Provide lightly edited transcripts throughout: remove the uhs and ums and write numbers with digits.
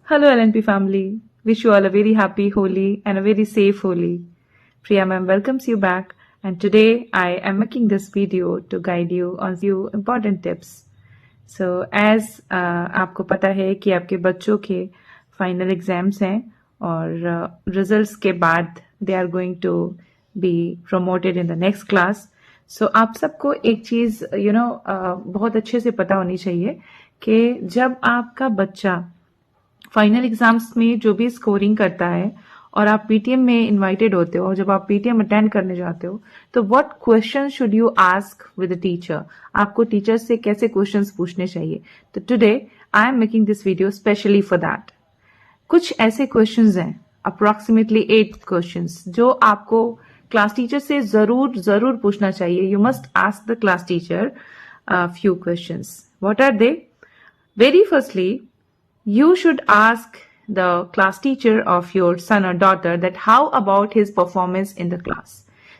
Hello LNP family. Wish you all a very happy Holi and a very safe Holi. Priya ma'am welcomes you back and today I am making this video to guide you on few important tips. So as आपको पता है कि आपके बच्चों के final exams हैं और results के बाद they are going to be promoted in the next class. So आप सबको एक चीज़ बहुत अच्छे से पता होनी चाहिए कि जब आपका बच्चा फाइनल एग्जाम्स में जो भी स्कोरिंग करता है और आप पीटीएम में इनवाइटेड होते हो, जब आप पीटीएम अटेंड करने जाते हो तो what question should you ask with the teacher, आपको टीचर से कैसे क्वेश्चंस पूछने चाहिए. तो today I am making this video specially for that. कुछ ऐसे क्वेश्चंस हैं, अप्रोक्सीमेटली 8 क्वेश्चंस, जो आपको क्लास टीचर से जरूर पूछना चाहिए. You must ask the class teacher few questions. What are they? Very firstly, you should ask the class teacher of your son or daughter that how about his performance in the class.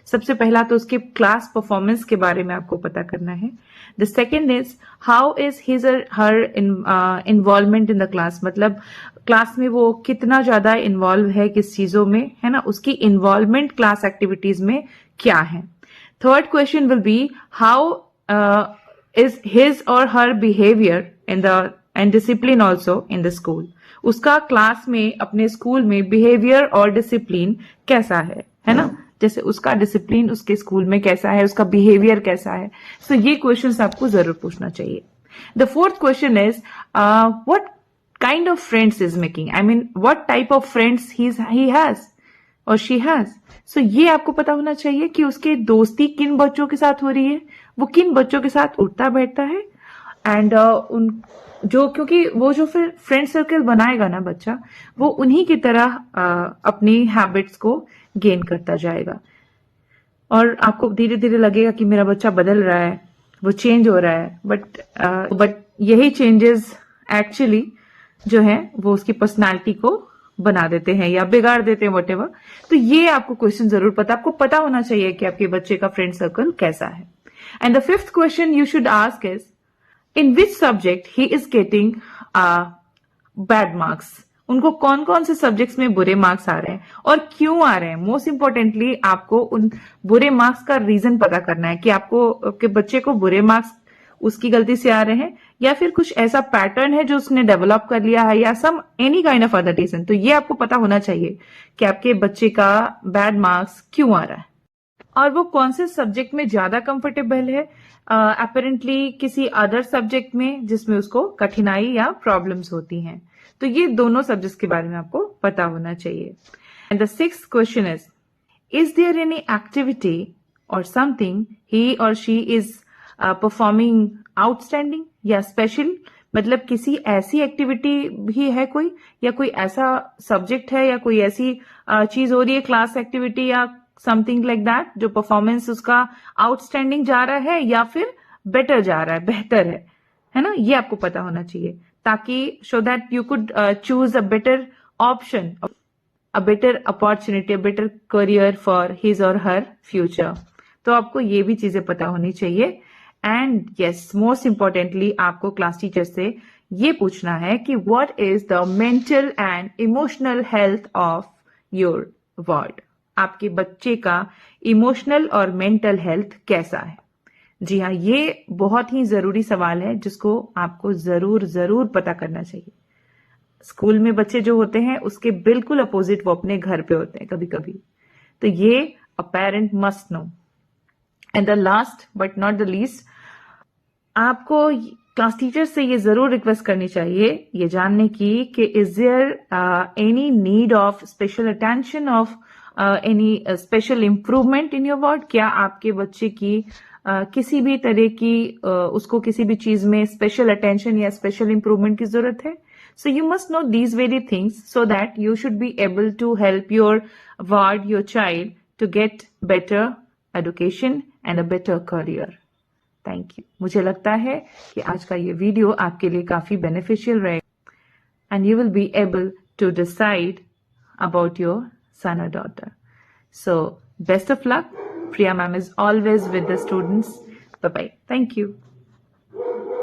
सबसे पहला तो उसके class performance के बारे में आपको पता करना है. The second is how is his or her involvement in the class, मतलब क्लास में वो कितना ज्यादा इन्वॉल्व है किस चीजों में, है ना, उसकी इन्वॉल्वमेंट क्लास एक्टिविटीज में क्या है. Third question will be how is his or her behavior in the and discipline also in the school. उसका क्लास में अपने स्कूल में बिहेवियर और डिसिप्लिन कैसा है ना, जैसे उसका डिसिप्लिन उसके स्कूल में कैसा है, उसका बिहेवियर कैसा है. सो ये क्वेश्चंस आपको जरूर पूछना चाहिए. The fourth question is what kind of friends is making, I mean what type of friends he has और शी हैज. सो ये आपको पता होना चाहिए कि उसके दोस्ती किन बच्चों के साथ हो रही है, वो किन बच्चों के साथ उठता बैठता है, एंड क्योंकि वो जो फिर फ्रेंड सर्कल बनाएगा ना बच्चा, वो उन्हीं की तरह अपनी हैबिट्स को गेन करता जाएगा और आपको धीरे धीरे लगेगा कि मेरा बच्चा बदल रहा है, वो चेंज हो रहा है. बट यही चेंजेस एक्चुअली जो है वो उसकी पर्सनालिटी को बना देते हैं या बिगाड़ देते हैं, व्हाटएवर. तो ये आपको क्वेश्चन जरूर आपको पता होना चाहिए कि आपके बच्चे का फ्रेंड सर्कल कैसा है. And the fifth question you should ask is in which subject he is getting bad marks. उनको कौन कौन से सब्जेक्ट्स में बुरे मार्क्स आ रहे हैं और क्यों आ रहे हैं. मोस्ट इंपॉर्टेंटली आपको उन बुरे मार्क्स का रीजन पता करना है कि आपके बच्चे को बुरे मार्क्स उसकी गलती से आ रहे हैं या फिर कुछ ऐसा पैटर्न है जो उसने डेवलप कर लिया है या some any kind of other reason. तो ये आपको पता होना चाहिए कि आपके बच्चे का बैड मार्क्स क्यों आ रहा है और वो कौन से सब्जेक्ट में ज्यादा कंफर्टेबल है, अपेरेंटली किसी अदर सब्जेक्ट में जिसमें उसको कठिनाई या प्रॉब्लम्स होती हैं. तो ये दोनों सब्जेक्ट्स के बारे में आपको पता होना चाहिए. And the sixth question is there any activity or something he or she is performing outstanding या स्पेशल, मतलब किसी ऐसी एक्टिविटी भी है कोई, या कोई ऐसा सब्जेक्ट है या कोई ऐसी चीज हो रही है क्लास एक्टिविटी या समथिंग लाइक दैट जो परफॉर्मेंस उसका आउटस्टैंडिंग जा रहा है या फिर बेटर जा रहा है, बेहतर है ना. ये आपको पता होना चाहिए ताकि सो that you could choose a better option, a better opportunity, a better career for his और हर फ्यूचर. तो आपको ये भी चीजें पता होनी चाहिए. एंड यस, मोस्ट इंपॉर्टेंटली आपको क्लास टीचर से ये पूछना है कि what is the mental and emotional health of your word. आपके बच्चे का इमोशनल और मेंटल हेल्थ कैसा है. जी हाँ, ये बहुत ही जरूरी सवाल है जिसको आपको जरूर पता करना चाहिए. स्कूल में बच्चे जो होते हैं उसके बिल्कुल अपोजिट वो अपने घर पे होते हैं कभी कभी. तो ये a parent must know. And the last but not the least, आपको क्लास टीचर से ये जरूर रिक्वेस्ट करनी चाहिए ये जानने की कि is there any need of special attention of any special improvement in your ward. क्या आपके बच्चे की किसी भी तरह की उसको किसी भी चीज में स्पेशल अटेंशन या स्पेशल इम्प्रूवमेंट की जरूरत है. So you must know these very things so that you should be able to help your ward, your child to get better education and a better career. Thank you. मुझे लगता है कि आज का ये वीडियो आपके लिए काफी बेनिफिशियल रहेगा and you will be able to decide about your son or daughter. So best of luck. Priya ma'am is always with the students. Bye bye. Thank you.